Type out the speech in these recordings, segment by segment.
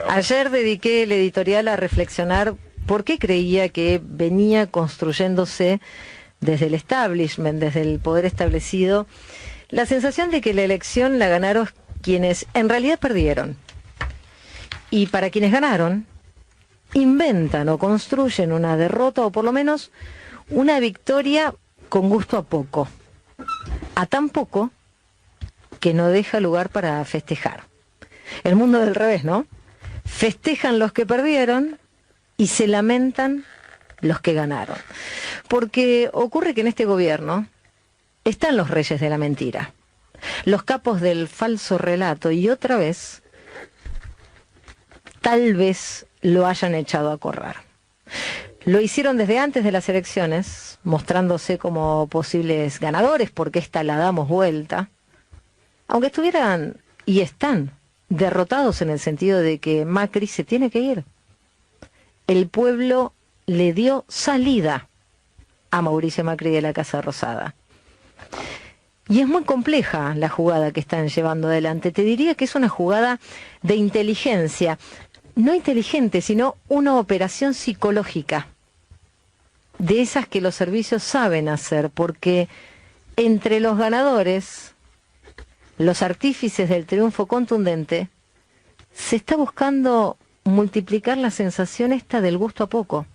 Ayer dediqué el editorial a reflexionar por qué creía que venía construyéndose desde el establishment, desde el poder establecido, la sensación de que la elección la ganaron quienes en realidad perdieron. Y para quienes ganaron, inventan o construyen una derrota o por lo menos una victoria con gusto a poco. A tan poco que no deja lugar para festejar. El mundo del revés, ¿no? Festejan los que perdieron y se lamentan los que ganaron. Porque ocurre que en este gobierno están los reyes de la mentira, los capos del falso relato, y otra vez, tal vez lo hayan echado a correr. Lo hicieron desde antes de las elecciones, mostrándose como posibles ganadores, porque esta la damos vuelta, aunque estuvieran y están derrotados en el sentido de que Macri se tiene que ir. El pueblo le dio salida a Mauricio Macri de la Casa Rosada. Y es muy compleja la jugada que están llevando adelante. Te diría que es una jugada de inteligencia, no inteligente, sino una operación psicológica, de esas que los servicios saben hacer, porque entre los ganadores, los artífices del triunfo contundente, se está buscando multiplicar la sensación esta del gusto a poco.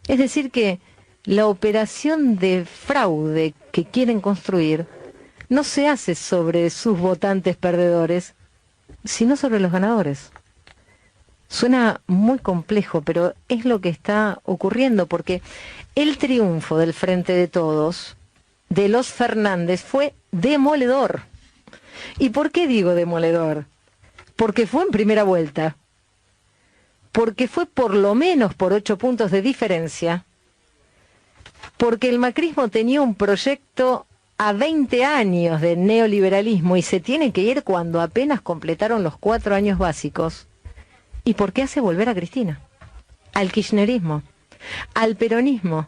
Es decir que la operación de fraude que quieren construir no se hace sobre sus votantes perdedores, sino sobre los ganadores. Suena muy complejo, pero es lo que está ocurriendo, porque el triunfo del Frente de Todos, de los Fernández, fue demoledor. ¿Y por qué digo demoledor? Porque fue en primera vuelta, porque fue por lo menos por 8 puntos de diferencia, porque el macrismo tenía un proyecto a 20 años de neoliberalismo y se tiene que ir cuando apenas completaron los 4 años básicos, y porque hace volver a Cristina, al kirchnerismo, al peronismo,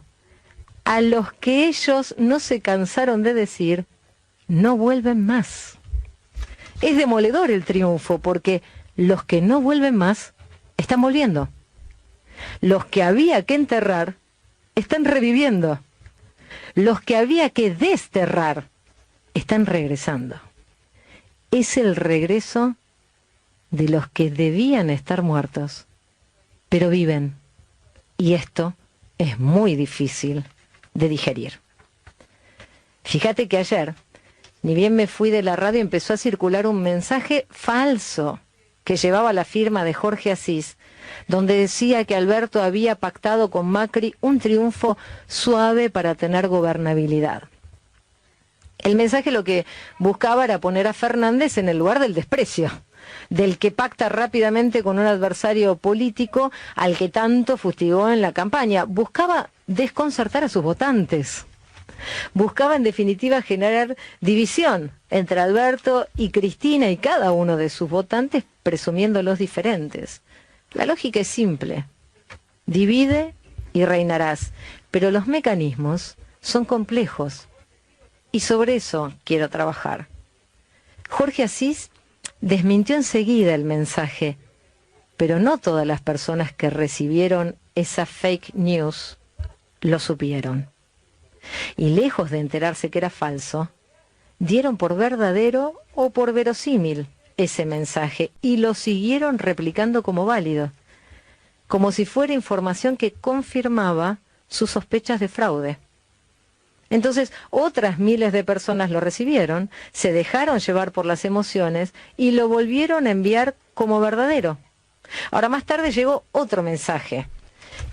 a los que ellos no se cansaron de decir, no vuelven más. Es demoledor el triunfo, porque los que no vuelven más están volviendo. Los que había que enterrar están reviviendo. Los que había que desterrar están regresando. Es el regreso de los que debían estar muertos, pero viven. Y esto es muy difícil de digerir. Fíjate que ayer, ni bien me fui de la radio, empezó a circular un mensaje falso que llevaba la firma de Jorge Asís, donde decía que Alberto había pactado con Macri un triunfo suave para tener gobernabilidad. El mensaje lo que buscaba era poner a Fernández en el lugar del desprecio, del que pacta rápidamente con un adversario político al que tanto fustigó en la campaña. Buscaba desconcertar a sus votantes. Buscaba en definitiva generar división entre Alberto y Cristina y cada uno de sus votantes, presumiendo los diferentes. La lógica es simple: divide y reinarás, pero los mecanismos son complejos y sobre eso quiero trabajar. Jorge Asís desmintió enseguida el mensaje, pero no todas las personas que recibieron esa fake news lo supieron. Y lejos de enterarse que era falso, dieron por verdadero o por verosímil ese mensaje y lo siguieron replicando como válido, como si fuera información que confirmaba sus sospechas de fraude. Entonces, otras miles de personas lo recibieron, se dejaron llevar por las emociones y lo volvieron a enviar como verdadero. Ahora, más tarde llegó otro mensaje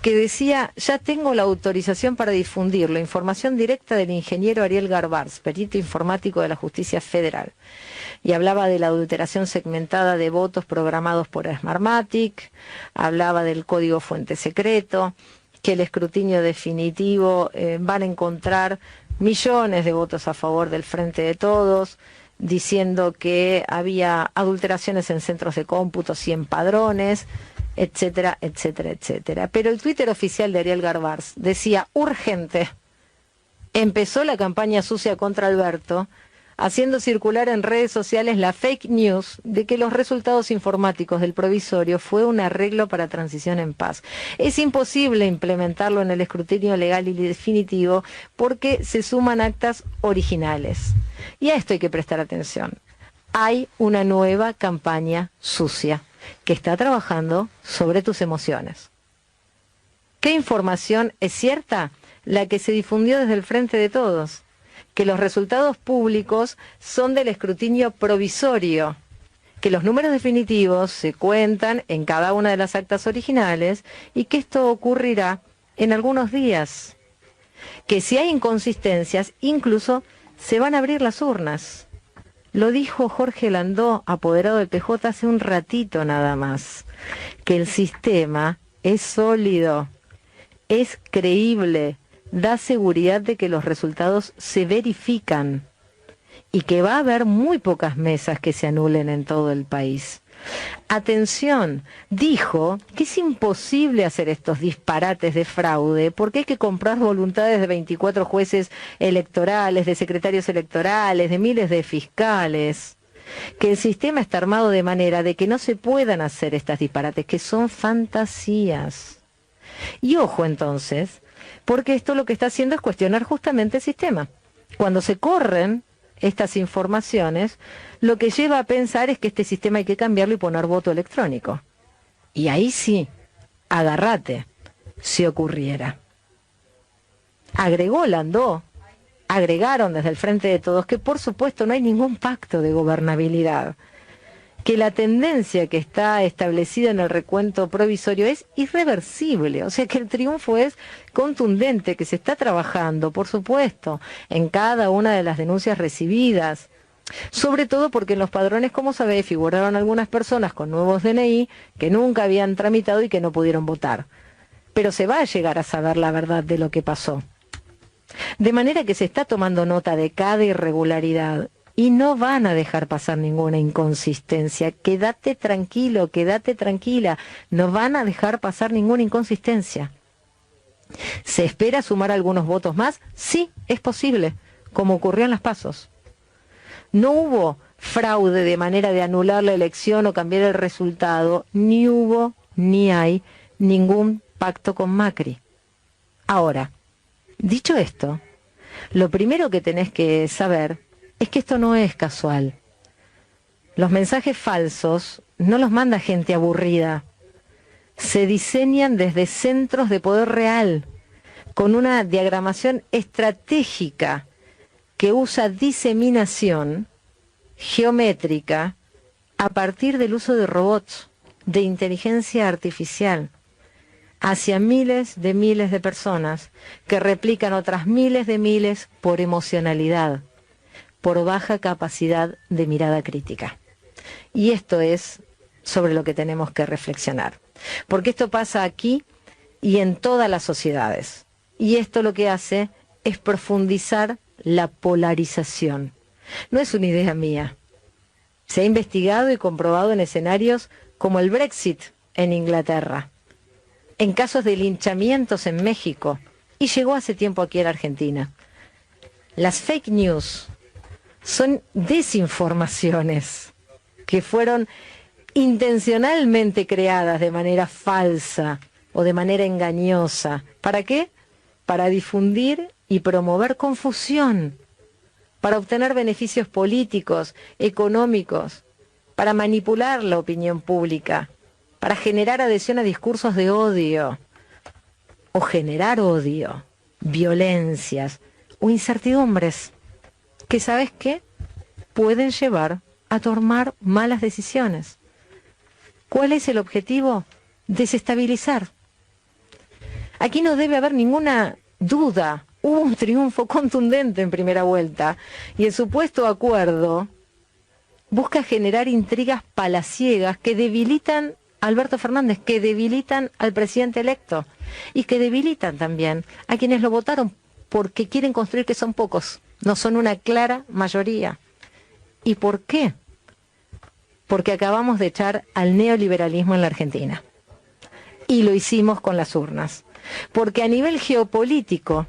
que decía: ya tengo la autorización para difundirlo, información directa del ingeniero Ariel Garbars, perito informático de la Justicia Federal. Y hablaba de la adulteración segmentada de votos programados por Smartmatic, hablaba del código fuente secreto, que el escrutinio definitivo van a encontrar millones de votos a favor del Frente de Todos, diciendo que había adulteraciones en centros de cómputos y en padrones, etcétera, etcétera, etcétera. Pero el Twitter oficial de Ariel Garbars decía: urgente, empezó la campaña sucia contra Alberto, haciendo circular en redes sociales la fake news de que los resultados informáticos del provisorio fue un arreglo para transición en paz. Es imposible implementarlo en el escrutinio legal y definitivo porque se suman actas originales. Y a esto hay que prestar atención. Hay una nueva campaña sucia que está trabajando sobre tus emociones. ¿Qué información es cierta? La que se difundió desde el Frente de Todos, que los resultados públicos son del escrutinio provisorio, que los números definitivos se cuentan en cada una de las actas originales y que esto ocurrirá en algunos días, que si hay inconsistencias, incluso se van a abrir las urnas. Lo dijo Jorge Landó, apoderado del PJ, hace un ratito nada más, que el sistema es sólido, es creíble, da seguridad de que los resultados se verifican y que va a haber muy pocas mesas que se anulen en todo el país. Atención, dijo que es imposible hacer estos disparates de fraude porque hay que comprar voluntades de 24 jueces electorales, de secretarios electorales, de miles de fiscales, que el sistema está armado de manera de que no se puedan hacer estas disparates, que son fantasías. Y ojo entonces, porque esto lo que está haciendo es cuestionar justamente el sistema. Cuando se corren estas informaciones, lo que lleva a pensar es que este sistema hay que cambiarlo y poner voto electrónico. Y ahí sí, agárrate, si ocurriera. Agregó Landó, agregaron desde el Frente de Todos que por supuesto no hay ningún pacto de gobernabilidad, que la tendencia que está establecida en el recuento provisorio es irreversible, o sea que el triunfo es contundente, que se está trabajando, por supuesto, en cada una de las denuncias recibidas, sobre todo porque en los padrones, como sabéis, figuraron algunas personas con nuevos DNI que nunca habían tramitado y que no pudieron votar. Pero se va a llegar a saber la verdad de lo que pasó. De manera que se está tomando nota de cada irregularidad. Y no van a dejar pasar ninguna inconsistencia. Quédate tranquilo, quédate tranquila. No van a dejar pasar ninguna inconsistencia. ¿Se espera sumar algunos votos más? Sí, es posible, como ocurrió en las PASOs. No hubo fraude de manera de anular la elección o cambiar el resultado, ni hubo, ni hay ningún pacto con Macri. Ahora, dicho esto, lo primero que tenés que saber es que esto no es casual. Los mensajes falsos no los manda gente aburrida. Se diseñan desde centros de poder real, con una diagramación estratégica que usa diseminación geométrica a partir del uso de robots, de inteligencia artificial, hacia miles de personas que replican otras miles de miles por emocionalidad, por baja capacidad de mirada crítica. Y esto es sobre lo que tenemos que reflexionar, porque esto pasa aquí y en todas las sociedades, y esto lo que hace es profundizar la polarización. No es una idea mía, se ha investigado y comprobado en escenarios como el Brexit en Inglaterra, en casos de linchamientos en México, y llegó hace tiempo aquí en Argentina. Las fake news son desinformaciones que fueron intencionalmente creadas de manera falsa o de manera engañosa. ¿Para qué? Para difundir y promover confusión, para obtener beneficios políticos, económicos, para manipular la opinión pública, para generar adhesión a discursos de odio, o generar odio, violencias o incertidumbres, que ¿sabes qué? Pueden llevar a tomar malas decisiones. ¿Cuál es el objetivo? Desestabilizar. Aquí no debe haber ninguna duda. Hubo un triunfo contundente en primera vuelta y el supuesto acuerdo busca generar intrigas palaciegas que debilitan a Alberto Fernández, que debilitan al presidente electo y que debilitan también a quienes lo votaron porque quieren construir que son pocos, no son una clara mayoría. ¿Y por qué? Porque acabamos de echar al neoliberalismo en la Argentina. Y lo hicimos con las urnas. Porque a nivel geopolítico,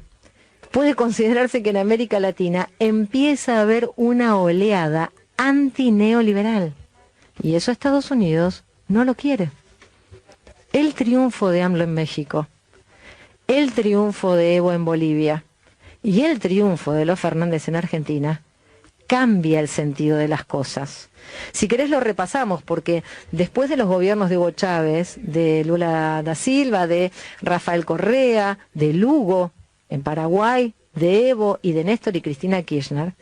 puede considerarse que en América Latina empieza a haber una oleada antineoliberal. Y eso Estados Unidos no lo quiere. El triunfo de AMLO en México, el triunfo de Evo en Bolivia y el triunfo de los Fernández en Argentina cambia el sentido de las cosas. Si querés lo repasamos, porque después de los gobiernos de Hugo Chávez, de Lula da Silva, de Rafael Correa, de Lugo en Paraguay, de Evo y de Néstor y Cristina Kirchner,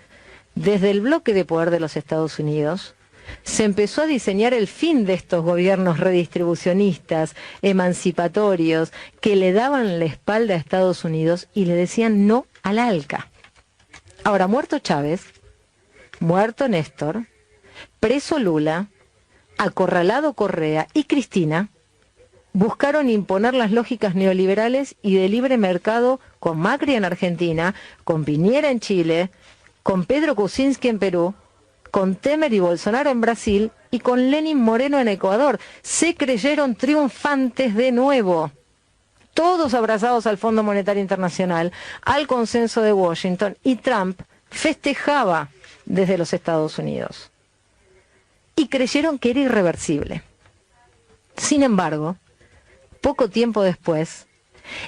desde el bloque de poder de los Estados Unidos, se empezó a diseñar el fin de estos gobiernos redistribucionistas, emancipatorios, que le daban la espalda a Estados Unidos y le decían no al ALCA. Ahora, muerto Chávez, muerto Néstor, preso Lula, acorralado Correa y Cristina, buscaron imponer las lógicas neoliberales y de libre mercado con Macri en Argentina, con Piñera en Chile, con Pedro Kuczynski en Perú, con Temer y Bolsonaro en Brasil y con Lenín Moreno en Ecuador. Se creyeron triunfantes de nuevo, todos abrazados al Fondo Monetario Internacional, al consenso de Washington, y Trump festejaba desde los Estados Unidos. Y creyeron que era irreversible. Sin embargo, poco tiempo después,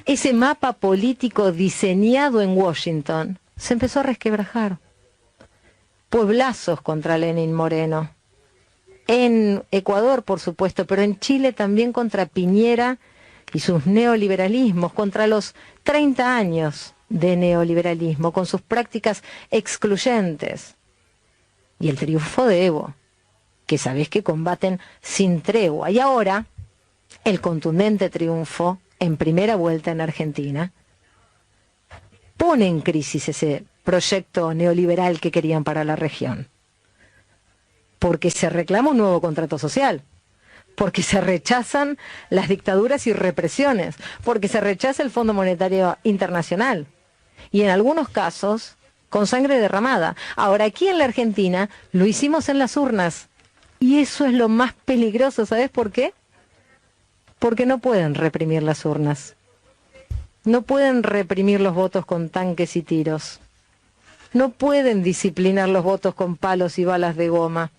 ese mapa político diseñado en Washington se empezó a resquebrajar. Pueblazos contra Lenín Moreno. En Ecuador, por supuesto, pero en Chile también contra Piñera y sus neoliberalismos, contra los 30 años de neoliberalismo, con sus prácticas excluyentes. Y el triunfo de Evo, que sabés que combaten sin tregua. Y ahora, el contundente triunfo en primera vuelta en Argentina pone en crisis ese proyecto neoliberal que querían para la región. Porque se reclama un nuevo contrato social, porque se rechazan las dictaduras y represiones, porque se rechaza el Fondo Monetario Internacional, y en algunos casos con sangre derramada. Ahora, aquí en la Argentina lo hicimos en las urnas, y eso es lo más peligroso. ¿Sabes por qué? Porque no pueden reprimir las urnas. No pueden reprimir los votos con tanques y tiros. No pueden disciplinar los votos con palos y balas de goma.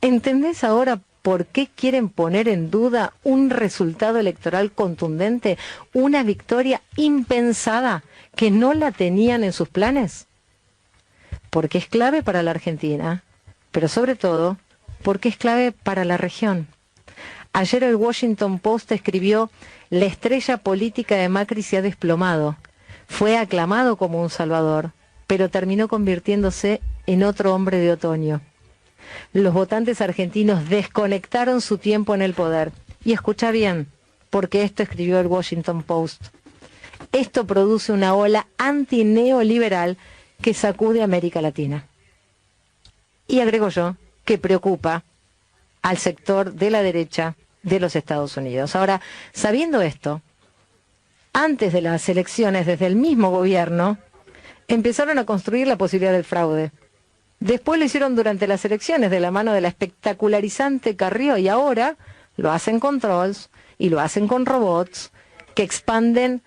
¿Entendés ahora por qué quieren poner en duda un resultado electoral contundente, una victoria impensada que no la tenían en sus planes? Porque es clave para la Argentina, pero sobre todo porque es clave para la región. Ayer el Washington Post escribió: la estrella política de Macri se ha desplomado. Fue aclamado como un salvador, pero terminó convirtiéndose en otro hombre de otoño. Los votantes argentinos desconectaron su tiempo en el poder. Y escucha bien, porque esto escribió el Washington Post. Esto produce una ola antineoliberal que sacude a América Latina. Y agrego yo, que preocupa al sector de la derecha de los Estados Unidos. Ahora, sabiendo esto, antes de las elecciones, desde el mismo gobierno, empezaron a construir la posibilidad del fraude. Después lo hicieron durante las elecciones, de la mano de la espectacularizante Carrió, y ahora lo hacen con trolls y lo hacen con robots que expanden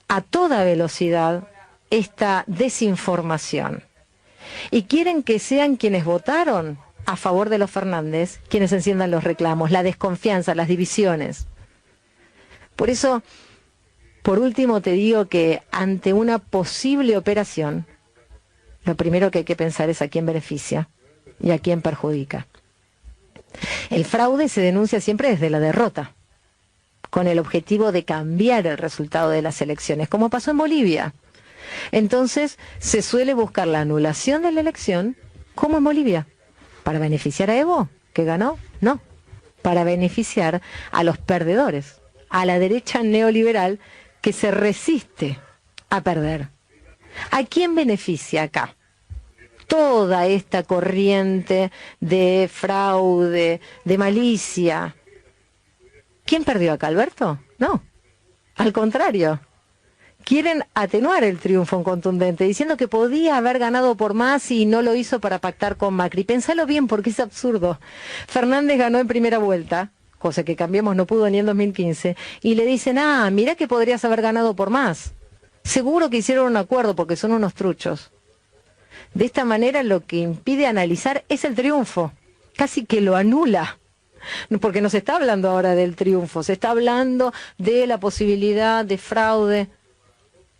a toda velocidad esta desinformación. Y quieren que sean quienes votaron a favor de los Fernández quienes enciendan los reclamos, la desconfianza, las divisiones. Por eso, por último, te digo que ante una posible operación, lo primero que hay que pensar es a quién beneficia y a quién perjudica. El fraude se denuncia siempre desde la derrota, con el objetivo de cambiar el resultado de las elecciones, como pasó en Bolivia. Entonces, se suele buscar la anulación de la elección, como en Bolivia. ¿Para beneficiar a Evo, que ganó? No. Para beneficiar a los perdedores, a la derecha neoliberal que se resiste a perder. ¿A quién beneficia acá toda esta corriente de fraude, de malicia? ¿Quién perdió acá, Alberto? No, al contrario. Quieren atenuar el triunfo contundente, diciendo que podía haber ganado por más y no lo hizo para pactar con Macri. Pensalo bien, porque es absurdo. Fernández ganó en primera vuelta, cosa que Cambiemos no pudo ni en 2015, y le dicen: ah, mirá que podrías haber ganado por más. Seguro que hicieron un acuerdo porque son unos truchos. De esta manera lo que impide analizar es el triunfo, casi que lo anula. Porque no se está hablando ahora del triunfo, se está hablando de la posibilidad de fraude.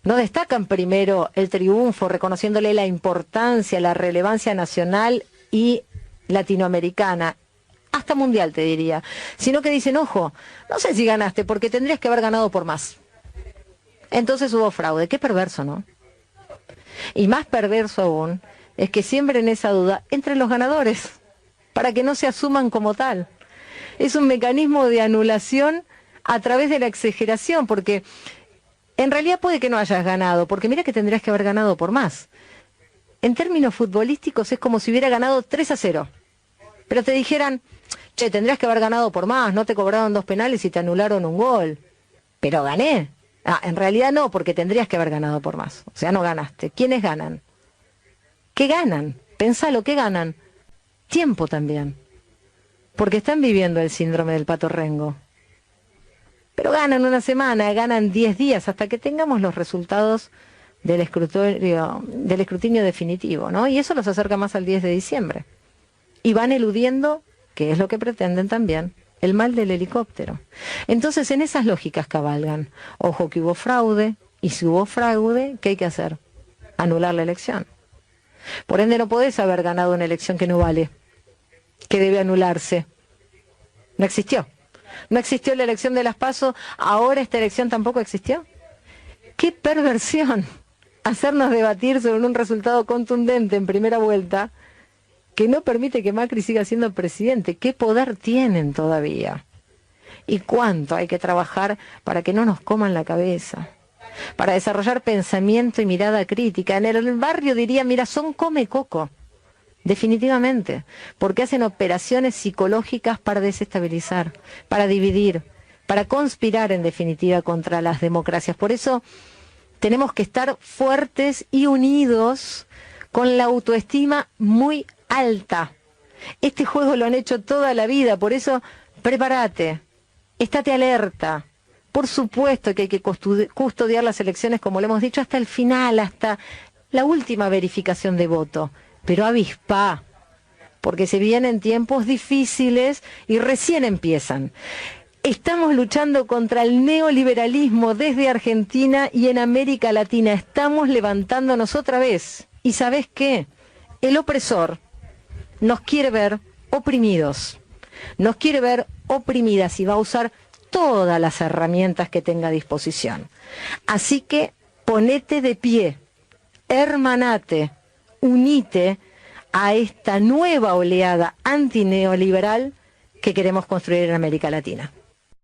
No destacan primero el triunfo, reconociéndole la importancia, la relevancia nacional y latinoamericana, hasta mundial te diría, sino que dicen, ojo, no sé si ganaste porque tendrías que haber ganado por más. Entonces hubo fraude. Qué perverso, ¿no? Y más perverso aún es que siembren esa duda entre los ganadores, para que no se asuman como tal. Es un mecanismo de anulación a través de la exageración, porque en realidad puede que no hayas ganado, porque mira que tendrías que haber ganado por más. En términos futbolísticos es como si hubiera ganado 3-0, pero te dijeran, che, tendrías que haber ganado por más, no te cobraron 2 penales y te anularon un gol, pero gané. En realidad no, porque tendrías que haber ganado por más, o sea, no ganaste. ¿Quiénes ganan? ¿Qué ganan? Pensalo, ¿qué ganan? Tiempo también. Porque están viviendo el síndrome del Pato Rengo. Pero ganan una semana, ganan 10 días, hasta que tengamos los resultados del escrutinio definitivo, ¿no? Y eso los acerca más al 10 de diciembre. Y van eludiendo, que es lo que pretenden también, el mal del helicóptero. Entonces, en esas lógicas cabalgan. Ojo que hubo fraude, y si hubo fraude, ¿qué hay que hacer? Anular la elección. Por ende, no podés haber ganado una elección que no vale, que debe anularse. No existió. No existió la elección de las PASO, ahora esta elección tampoco existió. ¡Qué perversión! Hacernos debatir sobre un resultado contundente en primera vuelta que no permite que Macri siga siendo presidente. ¿Qué poder tienen todavía? ¿Y cuánto hay que trabajar para que no nos coman la cabeza? Para desarrollar pensamiento y mirada crítica. En el barrio diría, mira, son come coco. Definitivamente, porque hacen operaciones psicológicas para desestabilizar, para dividir, para conspirar en definitiva contra las democracias. Por eso tenemos que estar fuertes y unidos con la autoestima muy alta. Este juego lo han hecho toda la vida, por eso prepárate, estate alerta. Por supuesto que hay que custodiar las elecciones, como lo hemos dicho, hasta el final, hasta la última verificación de voto. Pero avispa, porque se vienen tiempos difíciles y recién empiezan. Estamos luchando contra el neoliberalismo desde Argentina y en América Latina. Estamos levantándonos otra vez. ¿Y sabés qué? El opresor nos quiere ver oprimidos, nos quiere ver oprimidas y va a usar todas las herramientas que tenga a disposición. Así que ponete de pie, hermanate, unite a esta nueva oleada antineoliberal que queremos construir en América Latina.